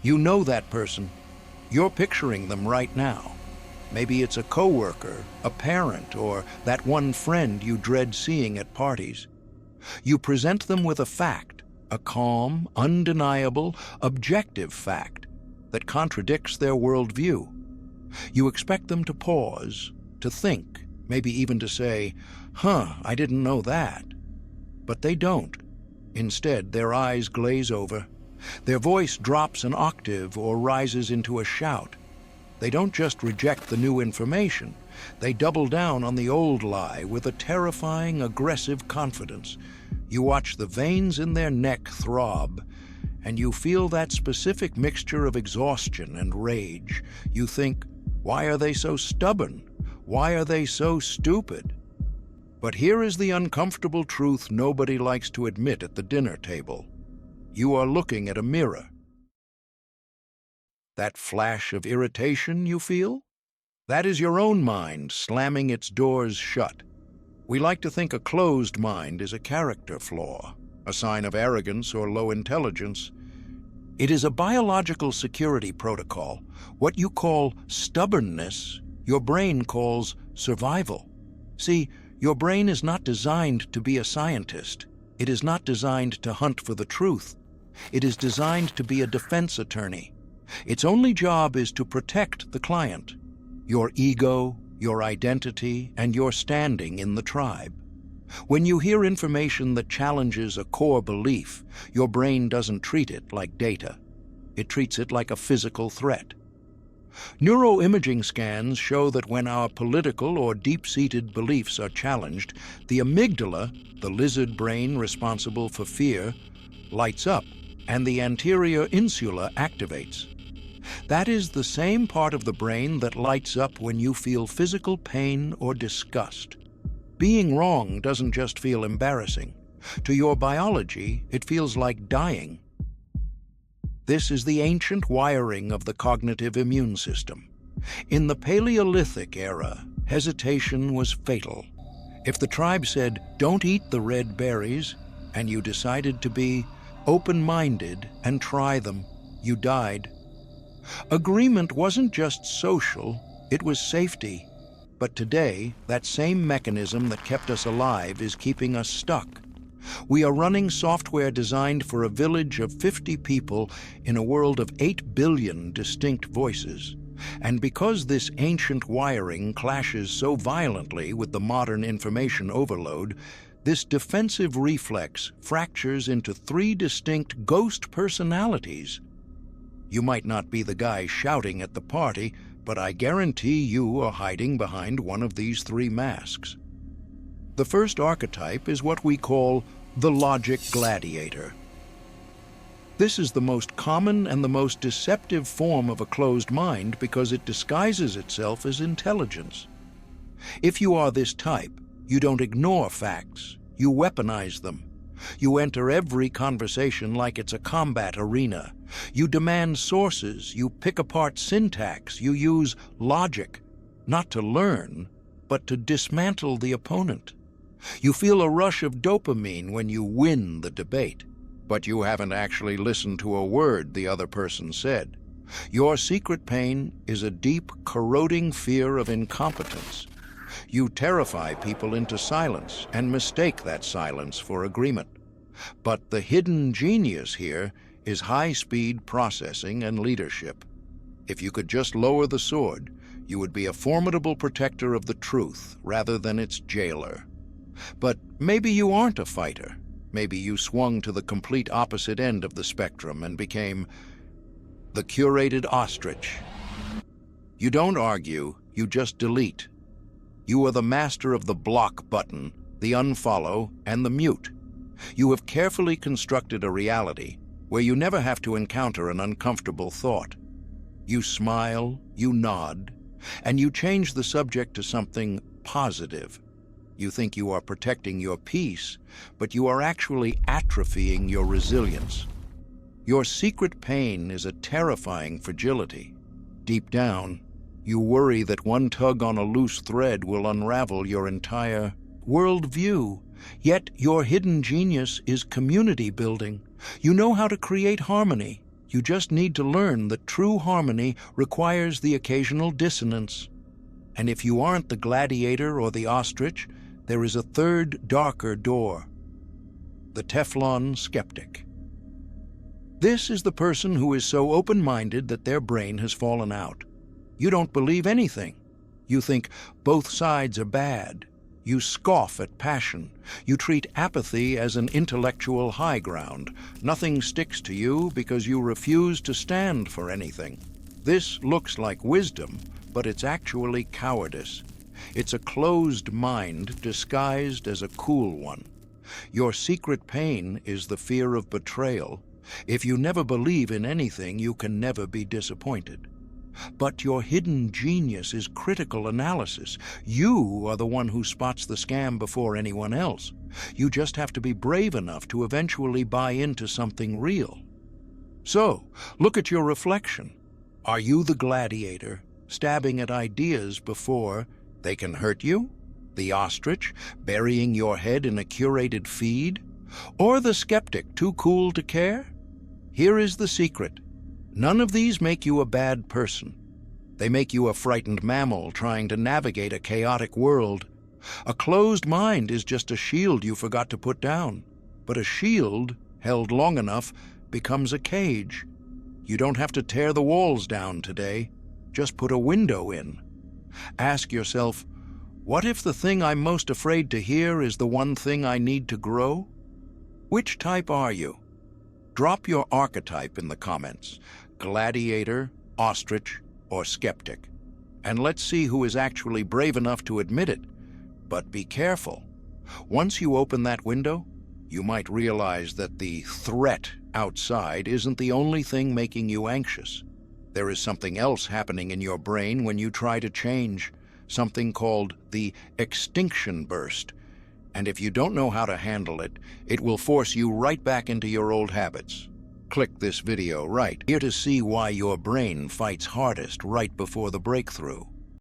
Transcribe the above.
You know that person. You're picturing them right now. Maybe it's a coworker, a parent, or that one friend you dread seeing at parties. You present them with a fact, a calm, undeniable, objective fact that contradicts their worldview. You expect them to pause, to think, maybe even to say, I didn't know that. But they don't. Instead, their eyes glaze over. Their voice drops an octave or rises into a shout. They don't just reject the new information. They double down on the old lie with a terrifying, aggressive confidence. You watch the veins in their neck throb, and you feel that specific mixture of exhaustion and rage. You think, why are they so stubborn? Why are they so stupid? But here is the uncomfortable truth nobody likes to admit at the dinner table. You are looking at a mirror. That flash of irritation you feel? That is your own mind slamming its doors shut. We like to think a closed mind is a character flaw, a sign of arrogance or low intelligence. It is a biological security protocol. What you call stubbornness, your brain calls survival. See, your brain is not designed to be a scientist. It is not designed to hunt for the truth. It is designed to be a defense attorney. Its only job is to protect the client, your ego, your identity, and your standing in the tribe. When you hear information that challenges a core belief, your brain doesn't treat it like data. It treats it like a physical threat. Neuroimaging scans show that when our political or deep-seated beliefs are challenged, the amygdala, the lizard brain responsible for fear, lights up, and the anterior insula activates. That is the same part of the brain that lights up when you feel physical pain or disgust. Being wrong doesn't just feel embarrassing. To your biology, it feels like dying. This is the ancient wiring of the cognitive immune system. In the Paleolithic era, hesitation was fatal. If the tribe said, "Don't eat the red berries," and you decided to be open-minded and try them, you died. Agreement wasn't just social, it was safety. But today, that same mechanism that kept us alive is keeping us stuck. We are running software designed for a village of 50 people in a world of 8 billion distinct voices. And because this ancient wiring clashes so violently with the modern information overload, this defensive reflex fractures into 3 distinct ghost personalities. You might not be the guy shouting at the party, but I guarantee you are hiding behind one of these 3 masks. The first archetype is what we call the Logic Gladiator. This is the most common and the most deceptive form of a closed mind because it disguises itself as intelligence. If you are this type, you don't ignore facts, you weaponize them. You enter every conversation like it's a combat arena. You demand sources, you pick apart syntax, you use logic, not to learn, but to dismantle the opponent. You feel a rush of dopamine when you win the debate, but you haven't actually listened to a word the other person said. Your secret pain is a deep, corroding fear of incompetence. You terrify people into silence and mistake that silence for agreement. But the hidden genius here is high-speed processing and leadership. If you could just lower the sword, you would be a formidable protector of the truth rather than its jailer. But maybe you aren't a fighter. Maybe you swung to the complete opposite end of the spectrum and became the Curated Ostrich. You don't argue, you just delete. You are the master of the block button, the unfollow, and the mute. You have carefully constructed a reality where you never have to encounter an uncomfortable thought. You smile, you nod, and you change the subject to something positive. You think you are protecting your peace, but you are actually atrophying your resilience. Your secret pain is a terrifying fragility. Deep down, you worry that one tug on a loose thread will unravel your entire worldview. Yet your hidden genius is community building. You know how to create harmony. You just need to learn that true harmony requires the occasional dissonance. And if you aren't the gladiator or the ostrich, there is a third, darker door: the Teflon Skeptic. This is the person who is so open-minded that their brain has fallen out. You don't believe anything. You think both sides are bad. You scoff at passion. You treat apathy as an intellectual high ground. Nothing sticks to you because you refuse to stand for anything. This looks like wisdom, but it's actually cowardice. It's a closed mind disguised as a cool one. Your secret pain is the fear of betrayal. If you never believe in anything, you can never be disappointed. But your hidden genius is critical analysis. You are the one who spots the scam before anyone else. You just have to be brave enough to eventually buy into something real. So, look at your reflection. Are you the gladiator, stabbing at ideas before they can hurt you? The ostrich, burying your head in a curated feed? Or the skeptic, too cool to care? Here is the secret. None of these make you a bad person. They make you a frightened mammal trying to navigate a chaotic world. A closed mind is just a shield you forgot to put down. But a shield, held long enough, becomes a cage. You don't have to tear the walls down today. Just put a window in. Ask yourself, what if the thing I'm most afraid to hear is the one thing I need to grow? Which type are you? Drop your archetype in the comments: gladiator, ostrich, or skeptic. And let's see who is actually brave enough to admit it. But be careful. Once you open that window, you might realize that the threat outside isn't the only thing making you anxious. There is something else happening in your brain when you try to change, something called the extinction burst. And if you don't know how to handle it, it will force you right back into your old habits. Click this video right here to see why your brain fights hardest right before the breakthrough.